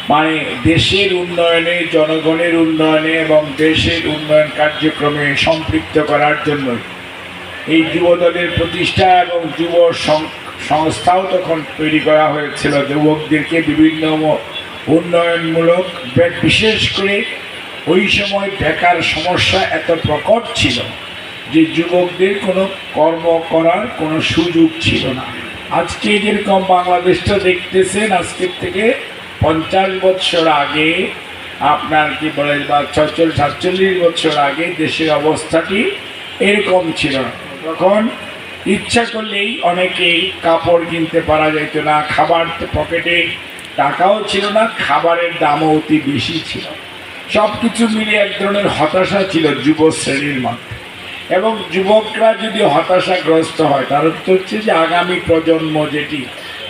মানে দেশের উন্নয়নে, জনগণের উন্নয়নে এবং দেশের উন্নয়ন কার্যক্রমে সম্পৃক্ত করার জন্য এই যুবদলের প্রতিষ্ঠা এবং যুব সংস্থাও তখন তৈরি করা হয়েছিল। যুবকদেরকে বিভিন্ন উন্নয়নমূলক, বিশেষ করে ওই সময় বেকার সমস্যা এত প্রকট ছিল যে যুবকদের কোনো কর্ম করার কোনো সুযোগ ছিল না। আজকে যেরকম বাংলাদেশটা দেখতেছেন, আজকের থেকে 50 বছর আগে, আপনার কি বলে বা 47 বছর আগে দেশের অবস্থাটি এরকম ছিল না। তখন ইচ্ছা করলেই অনেকেই কাপড় কিনতে পারা যেত না, খাবার পকেটে টাকাও ছিল না, খাবারের দামও অতি বেশি ছিল। সব কিছু মিলে এক ধরনের হতাশা ছিল যুব শ্রেণীর মধ্যে। এবং যুবকরা যদি হতাশাগ্রস্ত হয়, তার অর্থ হচ্ছে যে আগামী প্রজন্ম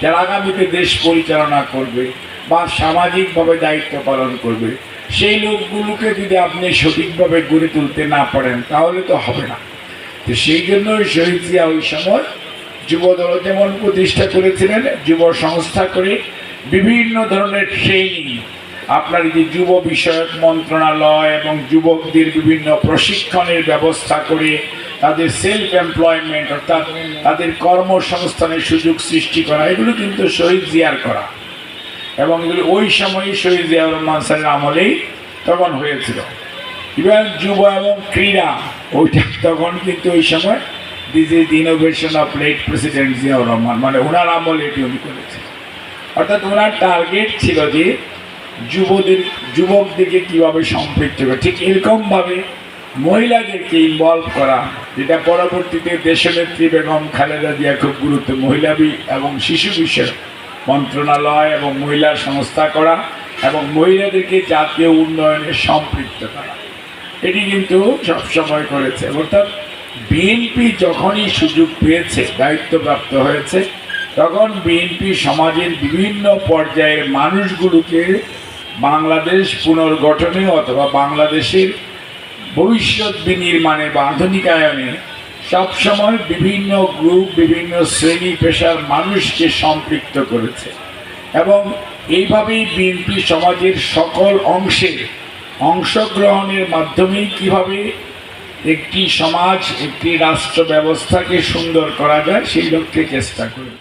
যারা আগামীতে দেশ পরিচালনা করবে বা সামাজিকভাবে দায়িত্ব পালন করবে, সেই লোকগুলোকে যদি আপনি সঠিকভাবে গড়ে তুলতে না পারেন তাহলে তো হবে না। তো সেই জন্য শহীদ জিয়া ওই সময় যুবদল যেমন প্রতিষ্ঠা করেছিলেন, যুব সংস্থা করে বিভিন্ন ধরনের ট্রেনিং, আপনার যে যুব বিষয়ক মন্ত্রণালয় এবং যুবকদের বিভিন্ন প্রশিক্ষণের ব্যবস্থা করে তাদের সেলফ এমপ্লয়মেন্ট অর্থাৎ তাদের কর্মসংস্থানের সুযোগ সৃষ্টি করা, এগুলো কিন্তু শহীদ জিয়ার করা। এবং এগুলো ওই সময়ই শহীদ জিয়াউর রহমান স্যারের আমলেই তখন হয়েছিল। ইভেন যুব এবং ক্রীড়া, ওইটা তখন কিন্তু ওই সময় this is innovation of late president Ziaur Rahman, মানে ওনার আমলে এটি উনি করেছেন। অর্থাৎ ওনার টার্গেট ছিল যে যুবকদেরকে কীভাবে সম্পৃক্ত করে, ঠিক এরকমভাবে মহিলাদেরকে ইনভলভ করা, যেটা পরবর্তীতে দেশনেত্রী বেগম খালেদা জিয়া খুব গুরুত্ব, মহিলা এবং শিশু বিষয়ক মন্ত্রণালয় এবং মহিলা সংস্থা করা এবং মহিলাদেরকে জাতীয় উন্নয়নে সম্পৃক্ত করা, এটি কিন্তু সবসময় করেছে। অর্থাৎ বিএনপি যখনই সুযোগ পেয়েছে, দায়িত্বপ্রাপ্ত হয়েছে, তখন বিএনপি সমাজের বিভিন্ন পর্যায়ের মানুষগুলোকে বাংলাদেশ পুনর্গঠনে অথবা বাংলাদেশের ভবিষ্যৎ বিনির্মাণে বা আধুনিকায়নে সবসময় বিভিন্ন গ্রুপ, বিভিন্ন শ্রেণী পেশার মানুষকে সম্পৃক্ত করেছে। এবং এইভাবেই বিএনপি সমাজের সকল অংশে অংশগ্রহণের মাধ্যমেই কীভাবে একটি সমাজ, একটি রাষ্ট্র ব্যবস্থাকে সুন্দর করা যায় সেই লক্ষ্যে চেষ্টা করেছে।